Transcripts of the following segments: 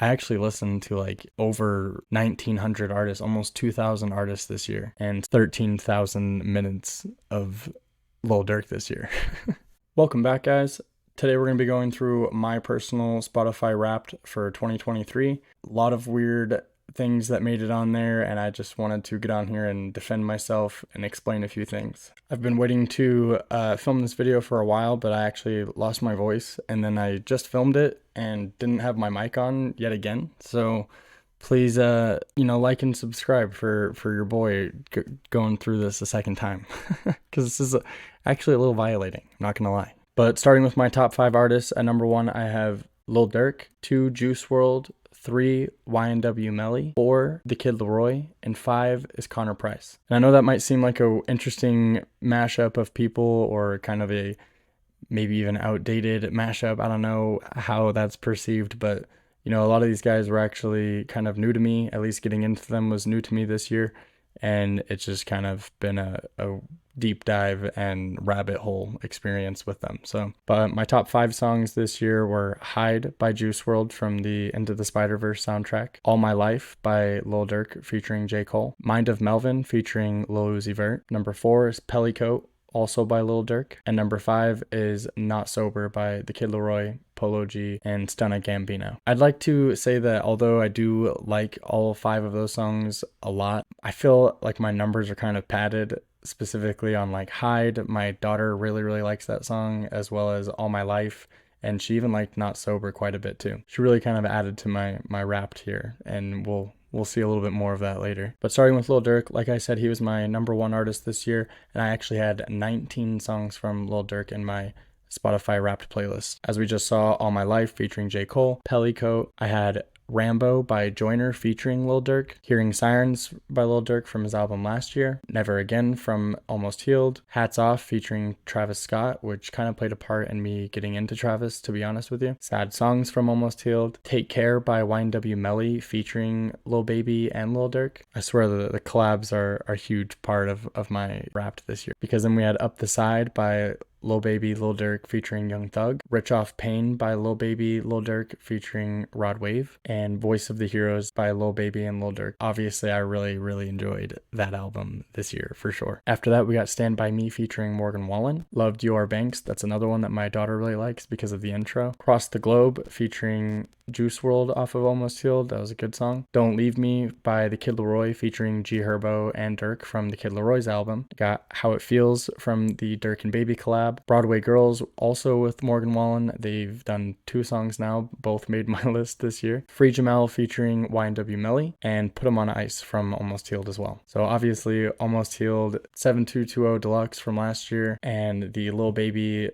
I actually listened to like over 1,900 artists, almost 2,000 artists this year, and 13,000 minutes of Lil Durk this year. Welcome back, guys. Today we're going to be going through my personal Spotify Wrapped for 2023. A lot of weird things that made it on there, and I just wanted to get on here and defend myself and explain a few things. I've been waiting to film this video for a while, but I actually lost my voice, and then I just filmed it and didn't have my mic on yet again. So please, like and subscribe for your boy going through this a second time, because this is actually a little violating, I'm not gonna lie. But starting with my top 5 artists, at number 1 I have Lil Durk, 2 Juice WRLD, 3 YNW Melly, 4 the Kid LAROI, and 5 is Connor Price. And I know that might seem like a interesting mashup of people, or kind of a maybe even outdated mashup. I don't know how that's perceived, but a lot of these guys were actually kind of new to me. At least getting into them was new to me this year, and it's just kind of been a deep dive and rabbit hole experience with them. But my top 5 songs this year were Hide by Juice WRLD from the Into the Spider-Verse soundtrack, All My Life by Lil Durk featuring J. Cole, Mind of Melvin featuring Lil Uzi Vert. Number 4 is Pellycoat, also by Lil Durk. And number 5 is Not Sober by the Kid LAROI, Polo G, and Stunna Gambino. I'd like to say that although I do like all 5 of those songs a lot, I feel like my numbers are kind of padded, specifically on like Hide. My daughter really likes that song, as well as All My Life, and she even liked Not Sober quite a bit too. She really kind of added to my Wrapped here, and we'll see a little bit more of that later. But starting with Lil Durk, like I said, he was my number 1 artist this year, and I actually had 19 songs from Lil Durk in my Spotify Wrapped playlist. As we just saw, All My Life featuring J. Cole, Pellycoat. I had Rambo by Joyner featuring Lil Durk, Hearing Sirens by Lil Durk from his album last year, Never Again from Almost Healed, Hats Off featuring Travis Scott, which kind of played a part in me getting into Travis, to be honest with you, Sad Songs from Almost Healed, Take Care by YNW Melly featuring Lil Baby and Lil Durk. I swear the collabs are a huge part of my Wrapped this year, because then we had Up the Side by Lil Baby, Lil Durk featuring Young Thug, Rich Off Pain by Lil Baby, Lil Durk featuring Rod Wave, and Voice of the Heroes by Lil Baby and Lil Durk. Obviously, I really enjoyed that album this year for sure. After that, we got Stand By Me featuring Morgan Wallen, Loved You Are Banks. That's another one that my daughter really likes because of the intro. Cross the Globe featuring Juice WRLD off of Almost Healed. That was a good song. Don't Leave Me by the Kid LAROI featuring G Herbo and Durk from the Kid LAROI's album. Got How It Feels from the Durk and Baby collab. Broadway Girls, also with Morgan Wallen. They've done 2 songs now, both made my list this year. Free Jamel featuring YNW Melly, and Put 'Em on Ice from Almost Healed as well. So obviously Almost Healed, 7220 Deluxe from last year, and the Lil Baby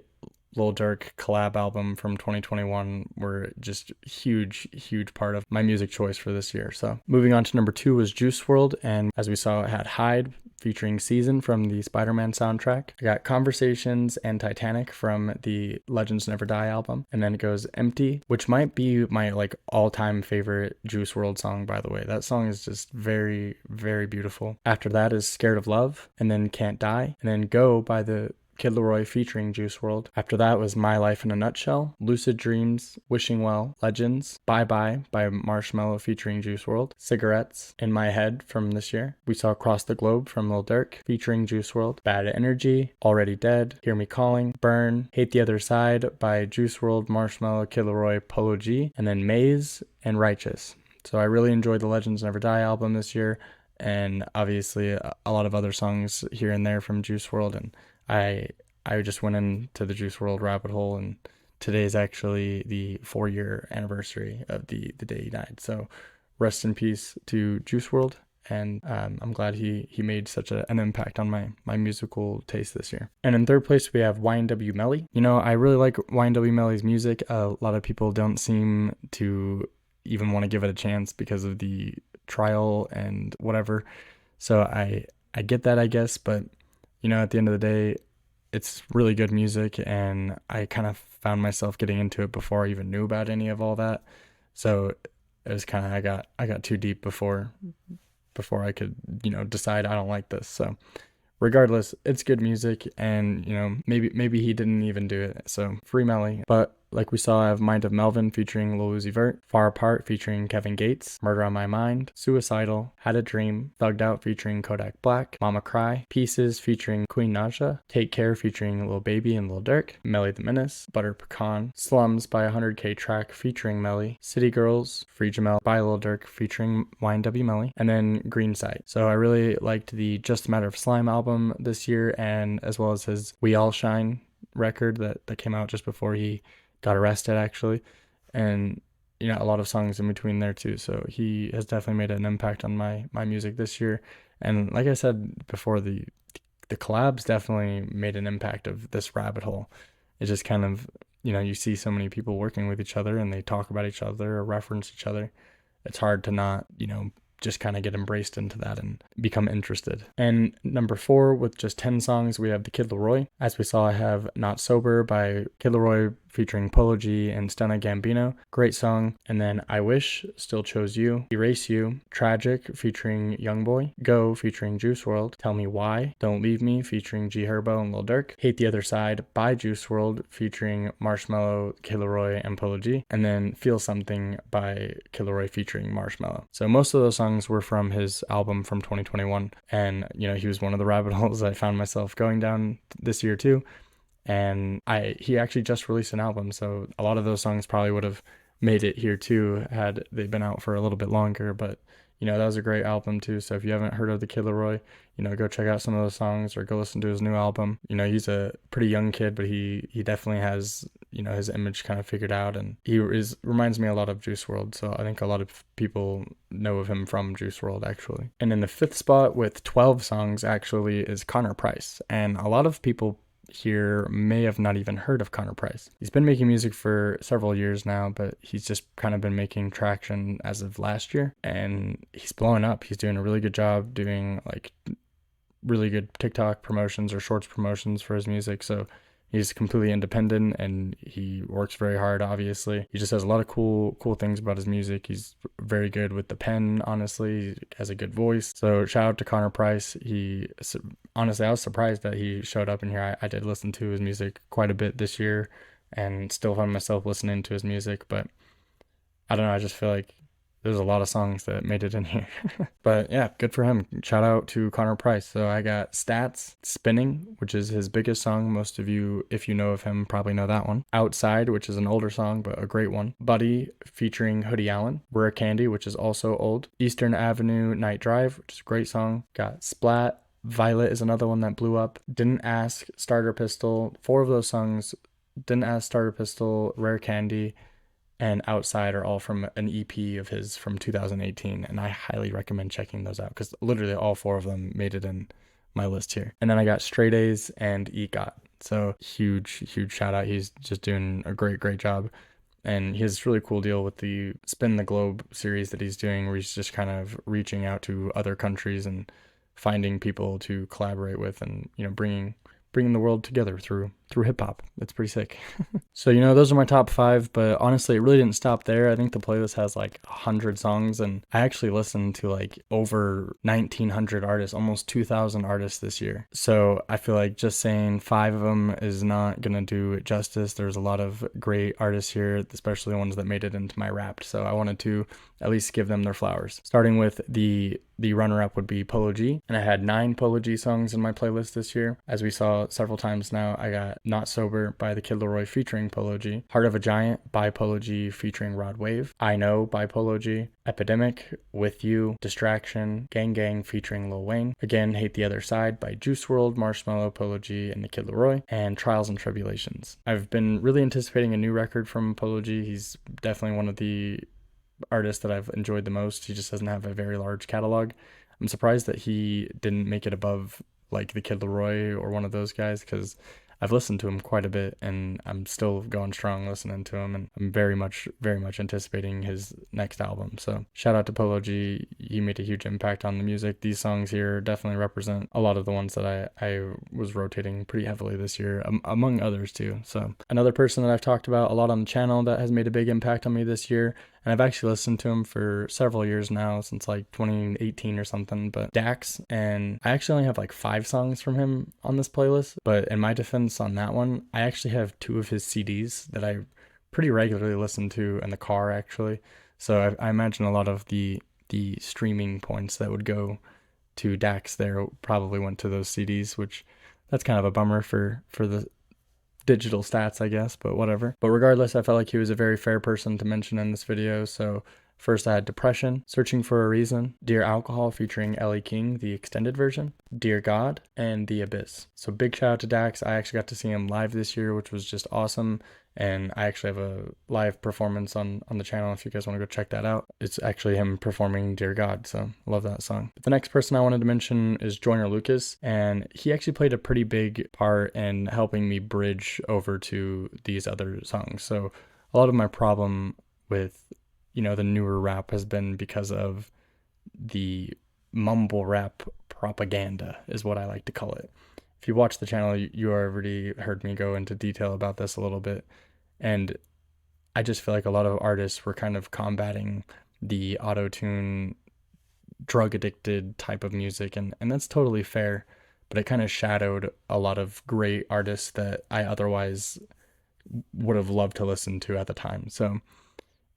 Lil Durk collab album from 2021 were just huge part of my music choice for this year. So moving on to number 2 was Juice WRLD, and as we saw, it had Hide featuring Season from the Spider-Man soundtrack. I got Conversations and Titanic from the Legends Never Die album, and then it goes Empty, which might be my like all-time favorite Juice WRLD song, by the way. That song is just very beautiful. After that is Scared of Love, and then Can't Die, and then Go by the Kid LAROI featuring Juice WRLD. After that was My Life in a Nutshell, Lucid Dreams, Wishing Well, Legends, Bye Bye by Marshmello featuring Juice WRLD, Cigarettes, In My Head from this year. We saw Cross the Globe from Lil Durk featuring Juice WRLD, Bad Energy, Already Dead, Hear Me Calling, Burn, Hate the Other Side by Juice WRLD, Marshmello, Kid LAROI, Polo G, and then Maze and Righteous. So I really enjoyed the Legends Never Die album this year, and obviously a lot of other songs here and there from Juice WRLD, and I just went into the Juice WRLD rabbit hole, and today is actually the 4-year anniversary of the day he died. So rest in peace to Juice WRLD, and I'm glad he made such an impact on my musical taste this year. And in third place, we have YNW Melly. I really like YNW Melly's music. A lot of people don't seem to even want to give it a chance because of the trial and whatever. So I get that, I guess, but at the end of the day, it's really good music, and I kind of found myself getting into it before I even knew about any of all that. So it was kind of, I got too deep before I could, decide I don't like this. So regardless, it's good music, and maybe he didn't even do it. So free Melly. But like we saw, I have Mind of Melvin featuring Lil Uzi Vert, Far Apart featuring Kevin Gates, Murder on My Mind, Suicidal, Had a Dream, Thugged Out featuring Kodak Black, Mama Cry, Pieces featuring Queen Naja, Take Care featuring Lil Baby and Lil Durk, Melly the Menace, Butter Pecan, Slums by 100K Track featuring Melly, City Girls, Free Jamel by Lil Durk featuring YNW Melly, and then Green Site. So I really liked the Just a Matter of Slime album this year, and as well as his We All Shine record that came out just before he got arrested, actually. And a lot of songs in between there too. So he has definitely made an impact on my music this year. And like I said before, the collabs definitely made an impact of this rabbit hole. It just kind of, you see so many people working with each other and they talk about each other or reference each other. It's hard to not, just kind of get embraced into that and become interested. And number 4, with just 10 songs, we have the Kid LAROI. As we saw, I have Not Sober by Kid LAROI featuring Polo G and Stunna Gambino. Great song. And then I Wish, Still Chose You, Erase You, Tragic featuring Youngboy, Go featuring Juice WRLD, Tell Me Why, Don't Leave Me featuring G Herbo and Lil Durk, Hate the Other Side by Juice WRLD featuring Marshmello, Kid LAROI, and Polo G, and then Feel Something by Kid LAROI featuring Marshmello. So most of those songs were from his album from 2021, and he was one of the rabbit holes I found myself going down this year too. And he actually just released an album, so a lot of those songs probably would have made it here too had they been out for a little bit longer. But that was a great album too. So if you haven't heard of the Kid LAROI, go check out some of those songs or go listen to his new album. He's a pretty young kid, but he definitely has his image kind of figured out, and reminds me a lot of Juice WRLD. So I think a lot of people know of him from Juice WRLD actually. And in the 5th spot with 12 songs actually is Connor Price, and a lot of people here may have not even heard of Connor Price. He's been making music for several years now, but he's just kind of been making traction as of last year, and he's blowing up. He's doing a really good job doing like really good TikTok promotions or shorts promotions for his music. So he's completely independent and he works very hard, obviously. He just has a lot of cool things about his music. He's very good with the pen, honestly. He has a good voice. So shout out to Connor Price. Honestly, I was surprised that he showed up in here. I did listen to his music quite a bit this year and still find myself listening to his music, but I don't know, I just feel like there's a lot of songs that made it in here. But yeah, good for him. Shout out to Connor Price. So I got Stats, Spinning, which is his biggest song. Most of you, if you know of him, probably know that one. Outside, which is an older song, but a great one. Buddy, featuring Hoodie Allen. Rare Candy, which is also old. Eastern Avenue, Night Drive, which is a great song. Got Splat. Violet is another one that blew up. Didn't Ask, Starter Pistol. 4 of those songs, Didn't Ask, Starter Pistol, Rare Candy, and Outside are all from an EP of his from 2018, and I highly recommend checking those out because literally all 4 of them made it in my list here. And then I got Straight A's and EGOT. So huge shout out. He's just doing a great job. And he has this really cool deal with the Spin the Globe series that he's doing, where he's just kind of reaching out to other countries and finding people to collaborate with, and bringing the world together through hip hop. It's pretty sick. So, those are my top 5, but honestly, it really didn't stop there. I think the playlist has like 100 songs, and I actually listened to like over 1,900 artists, almost 2,000 artists this year. So I feel like just saying 5 of them is not gonna do it justice. There's a lot of great artists here, especially the ones that made it into my Wrapped. So I wanted to at least give them their flowers. Starting with the runner-up would be Polo G, and I had 9 Polo G songs in my playlist this year. As we saw several times now, I got Not Sober by the Kid LAROI featuring Polo G, Heart of a Giant by Polo G featuring Rod Wave, I Know by Polo G, Epidemic, With You, Distraction, Gang Gang featuring Lil Wayne, again Hate the Other Side by Juice WRLD, Marshmello, Polo G, and the Kid LAROI, and Trials and Tribulations. I've been really anticipating a new record from Polo G. He's definitely one of the artists that I've enjoyed the most. He just doesn't have a very large catalog. I'm surprised that he didn't make it above like the Kid LAROI or one of those guys, because I've listened to him quite a bit and I'm still going strong listening to him, and I'm very much anticipating his next album. So shout out to Polo G. He made a huge impact on the music. These songs here definitely represent a lot of the ones that I was rotating pretty heavily this year, among others too. So another person that I've talked about a lot on the channel that has made a big impact on me this year, and I've actually listened to him for several years now, since like 2018 or something, but Dax. And I actually only have like 5 songs from him on this playlist, but in my defense on that one, I actually have 2 of his CDs that I pretty regularly listen to in the car actually. So I imagine a lot of the streaming points that would go to Dax there probably went to those CDs, which that's kind of a bummer for the digital stats, I guess, but whatever. But regardless, I felt like he was a very fair person to mention in this video. So first I had Depression, Searching for a Reason, Dear Alcohol featuring Ellie King, the extended version, Dear God, and The Abyss. So big shout out to Dax. I actually got to see him live this year, which was just awesome. And I actually have a live performance on the channel if you guys want to go check that out. It's actually him performing Dear God, so love that song. But the next person I wanted to mention is Joyner Lucas, and he actually played a pretty big part in helping me bridge over to these other songs. So a lot of my problem with, you know, the newer rap has been because of the mumble rap propaganda, is what I like to call it. If you watch the channel, you already heard me go into detail about this a little bit. And I just feel like a lot of artists were kind of combating the auto-tune, drug-addicted type of music. And that's totally fair. But it kind of shadowed a lot of great artists that I otherwise would have loved to listen to at the time. So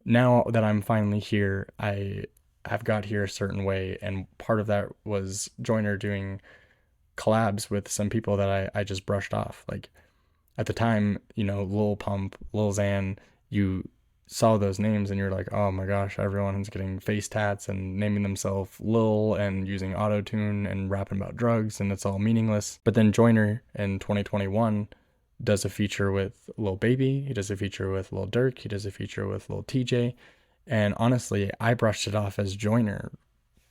now that I'm finally here, I have got here a certain way. And part of that was Joyner doing collabs with some people that I just brushed off. Like at the time, you know, Lil Pump, Lil Xan, you saw those names and you're like, oh my gosh, everyone's getting face tats and naming themselves Lil and using auto-tune and rapping about drugs, and it's all meaningless. But then Joyner in 2021 does a feature with Lil Baby, he does a feature with Lil Durk, he does a feature with Lil TJ, and honestly, I brushed it off as Joyner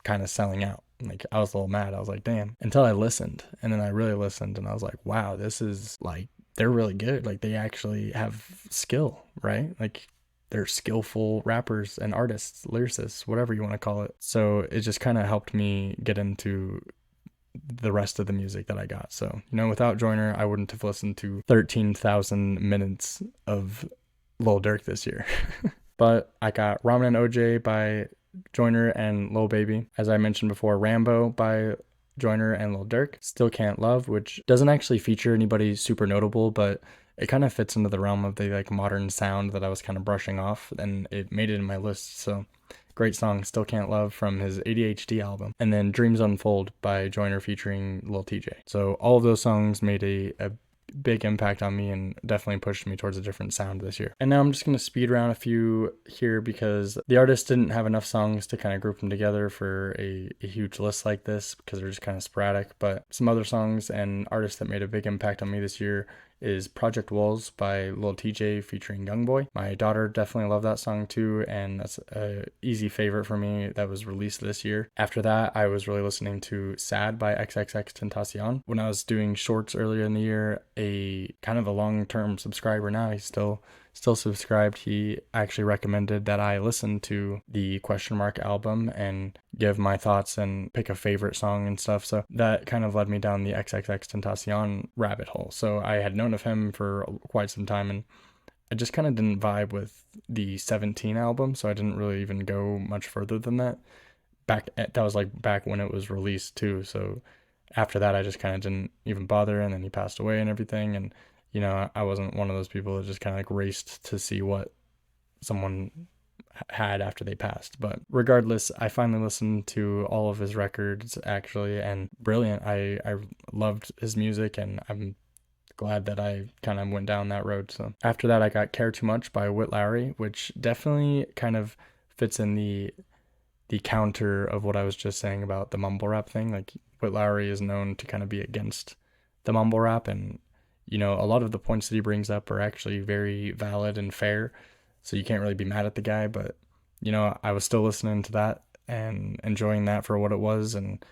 kind of selling out. Like I was a little mad. I was like, damn, until I listened. And then I really listened and I was like, wow, this is like, they're really good. Like they actually have skill, right? Like they're skillful rappers and artists, lyricists, whatever you want to call it. So it just kind of helped me get into the rest of the music that I got. So, you know, without Joyner, I wouldn't have listened to 13,000 minutes of Lil Durk this year. But I got Ramen and OJ by Joyner and Lil Baby. As I mentioned before, Rambo by Joyner and Lil Durk. Still Can't Love, which doesn't actually feature anybody super notable, but it kind of fits into the realm of the like modern sound that I was kind of brushing off, and it made it in my list. So great song, Still Can't Love, from his ADHD album. And then Dreams Unfold by Joyner featuring Lil TJ. So all of those songs made a big impact on me and definitely pushed me towards a different sound this year. And now I'm just going to speed around a few here because the artist didn't have enough songs to kind of group them together for a huge list like this because they're just kind of sporadic. But some other songs and artists that made a big impact on me this year is Project Walls by Lil TJ featuring Youngboy. My daughter definitely loved that song too, and that's a easy favorite for me that was released this year. After that, I was really listening to Sad by XXXTentacion. When I was doing shorts earlier in the year, a kind of a long-term subscriber now, he's still subscribed, he actually recommended that I listen to the Question Mark album and give my thoughts and pick a favorite song and stuff. So that kind of led me down the XXXTentacion rabbit hole. So I had known of him for quite some time, and I just kind of didn't vibe with the 17 album, so I didn't really even go much further than that. That was like back when it was released too. So after that, I just kind of didn't even bother, and then he passed away and everything. And you know, I wasn't one of those people that just kind of like raced to see what someone had after they passed. But regardless, I finally listened to all of his records actually, and brilliant. I loved his music, and I'm glad that I kind of went down that road. So after that, I got Care Too Much by Kid LAROI, which definitely kind of fits in the counter of what I was just saying about the mumble rap thing. Like Kid LAROI is known to kind of be against the mumble rap, and you know, a lot of the points that he brings up are actually very valid and fair, so you can't really be mad at the guy. But you know, I was still listening to that and enjoying that for what it was, and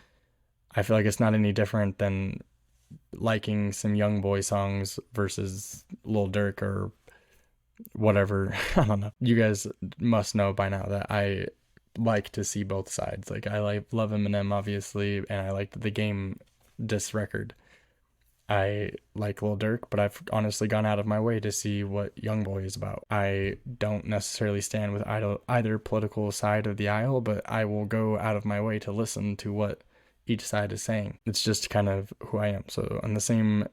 I feel like it's not any different than liking some young boy songs versus Lil Durk or whatever. I don't know. You guys must know by now that I like to see both sides. Like I love Eminem obviously, and I like the Game diss record. I like Lil Durk, but I've honestly gone out of my way to see what Youngboy is about. I don't necessarily stand with either political side of the aisle, but I will go out of my way to listen to what each side is saying. It's just kind of who I am. So on the same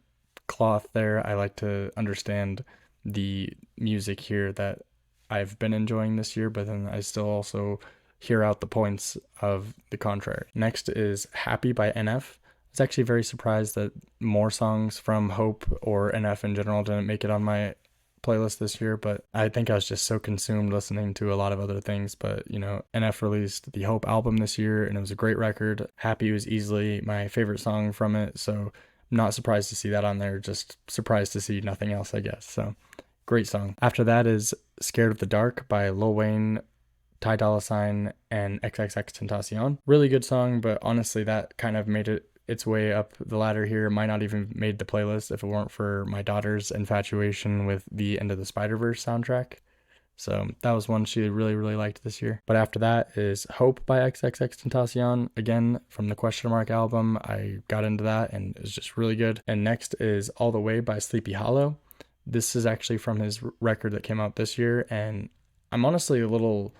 cloth there, I like to understand the music here that I've been enjoying this year, but then I still also hear out the points of the contrary. Next is Happy by NF. I was actually very surprised that more songs from Hope or NF in general didn't make it on my playlist this year, but I think I was just so consumed listening to a lot of other things. But you know, NF released the Hope album this year and it was a great record. Happy was easily my favorite song from it, so I'm not surprised to see that on there, just surprised to see nothing else, I guess. So great song. After that is Scared of the Dark by Lil Wayne, Ty Dolla $ign, and XXXTentacion. Really good song, but honestly that kind of made it its way up the ladder here. It might not even made the playlist if it weren't for my daughter's infatuation with the End of the Spider-Verse soundtrack. So that was one she really, really liked this year. But after that is Hope by XXXTentacion. Again, from the Question Mark album, I got into that and it was just really good. And next is All the Way by Sleepy Hollow. This is actually from his record that came out this year, and I'm honestly a little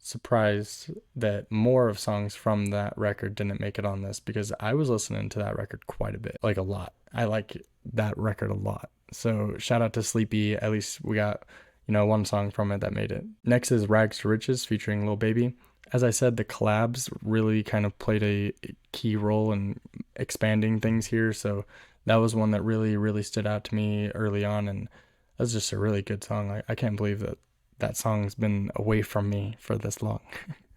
surprised that more of songs from that record didn't make it on this, because I was listening to that record quite a bit, like a lot. I like that record a lot. So shout out to Sleepy. At least we got, you know, one song from it that made it. Next is Rags to Riches featuring Lil Baby. As I said, the collabs really kind of played a key role in expanding things here. So that was one that really, really stood out to me early on. And that's just a really good song. I can't believe that song's been away from me for this long.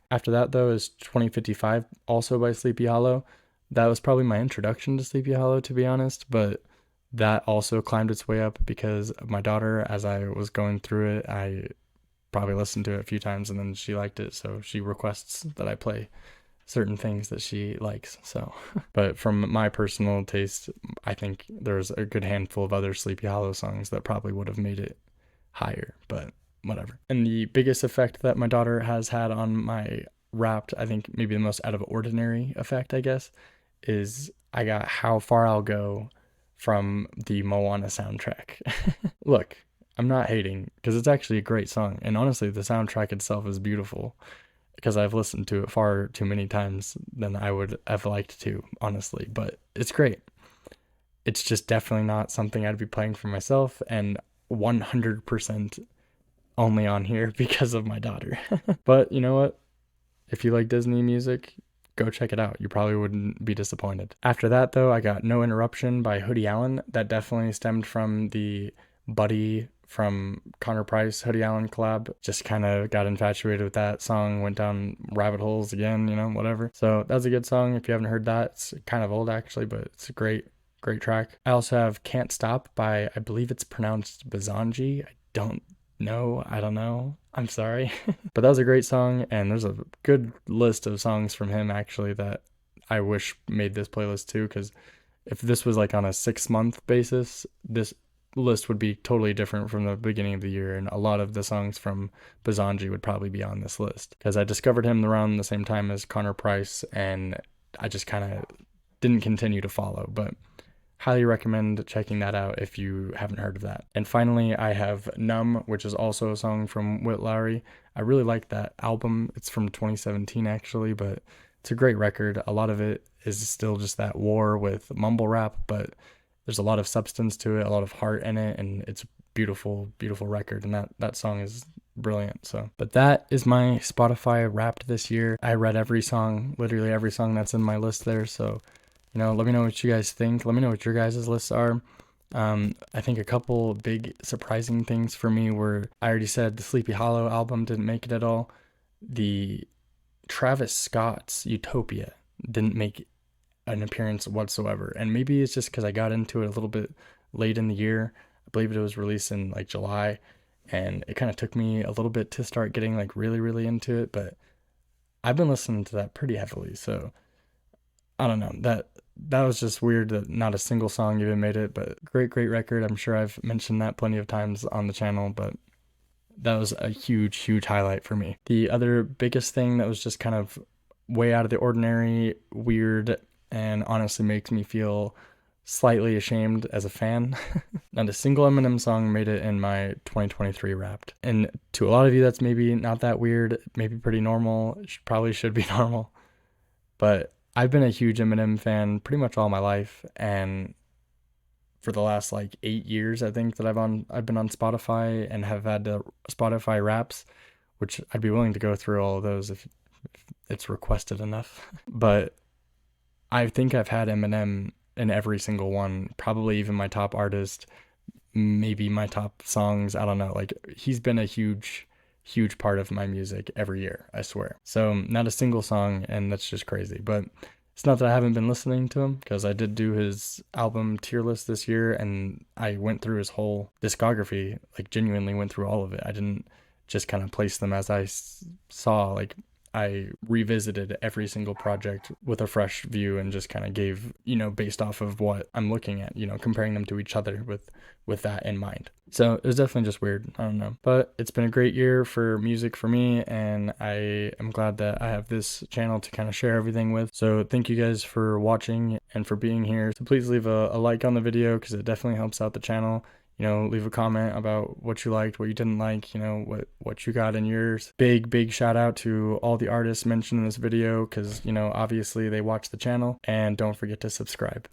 After that, though, is 2055, also by Sleepy Hollow. That was probably my introduction to Sleepy Hollow, to be honest, but that also climbed its way up because of my daughter. As I was going through it, I probably listened to it a few times and then she liked it, so she requests that I play certain things that she likes. So, but from my personal taste, I think there's a good handful of other Sleepy Hollow songs that probably would have made it higher, but whatever. And the biggest effect that my daughter has had on my Wrapped, I think maybe the most out of ordinary effect, I guess, is I got How Far I'll Go from the Moana soundtrack. Look, I'm not hating, because it's actually a great song, and honestly the soundtrack itself is beautiful, because I've listened to it far too many times than I would have liked to, honestly, but it's great. It's just definitely not something I'd be playing for myself, and 100% only on here because of my daughter. But you know what? If you like Disney music, go check it out. You probably wouldn't be disappointed. After that, though, I got No Interruption by Hoodie Allen. That definitely stemmed from the Buddy from Connor Price Hoodie Allen collab. Just kind of got infatuated with that song, went down rabbit holes again, you know, whatever. So that's a good song. If you haven't heard that, it's kind of old actually, but it's a great track. I also have Can't Stop by, I believe it's pronounced Bazanji. I don't know. I'm sorry. But that was a great song, and there's a good list of songs from him actually that I wish made this playlist too, because if this was like on a 6-month basis, this list would be totally different from the beginning of the year, and a lot of the songs from Bazanji would probably be on this list, because I discovered him around the same time as Connor Price, and I just kind of didn't continue to follow, but highly recommend checking that out if you haven't heard of that. And finally, I have Numb, which is also a song from Kid LAROI. I really like that album. It's from 2017 actually, but it's a great record. A lot of it is still just that war with mumble rap, but there's a lot of substance to it, a lot of heart in it, and it's a beautiful, beautiful record, and that song is brilliant. So, but that is my Spotify Wrapped this year. I read every song, literally every song that's in my list there, so you know, let me know what you guys think. Let me know what your guys' lists are. I think a couple big surprising things for me were, I already said the Sleepy Hollow album didn't make it at all. The Travis Scott's Utopia didn't make an appearance whatsoever. And maybe it's just because I got into it a little bit late in the year. I believe it was released in like July, and it kind of took me a little bit to start getting like really, really into it. But I've been listening to that pretty heavily, so I don't know, that was just weird that not a single song even made it, but great record. I'm sure I've mentioned that plenty of times on the channel, but that was a huge highlight for me. The other biggest thing that was just kind of way out of the ordinary, weird, and honestly makes me feel slightly ashamed as a fan. Not a single Eminem song made it in my 2023 Wrapped. And to a lot of you, that's maybe not that weird, maybe pretty normal, probably should be normal, but I've been a huge Eminem fan pretty much all my life, and for the last like 8 years, I think, that I've been on Spotify and have had the Spotify Wraps, which I'd be willing to go through all of those if it's requested enough. But I think I've had Eminem in every single one, probably even my top artist, maybe my top songs. I don't know. Like, he's been a huge part of my music every year, I swear. So not a single song, and that's just crazy. But it's not that I haven't been listening to him, because I did do his album tier list this year, and I went through his whole discography, like genuinely went through all of it. I didn't just kind of place them as I saw. Like, I revisited every single project with a fresh view and just kind of gave, based off of what I'm looking at, comparing them to each other with that in mind. So it was definitely just weird. I don't know. But it's been a great year for music for me, and I am glad that I have this channel to kind of share everything with. So thank you guys for watching and for being here. So please leave a like on the video, because it definitely helps out the channel. Leave a comment about what you liked, what you didn't like, what you got in yours. Big shout out to all the artists mentioned in this video, because, obviously they watch the channel. And don't forget to subscribe.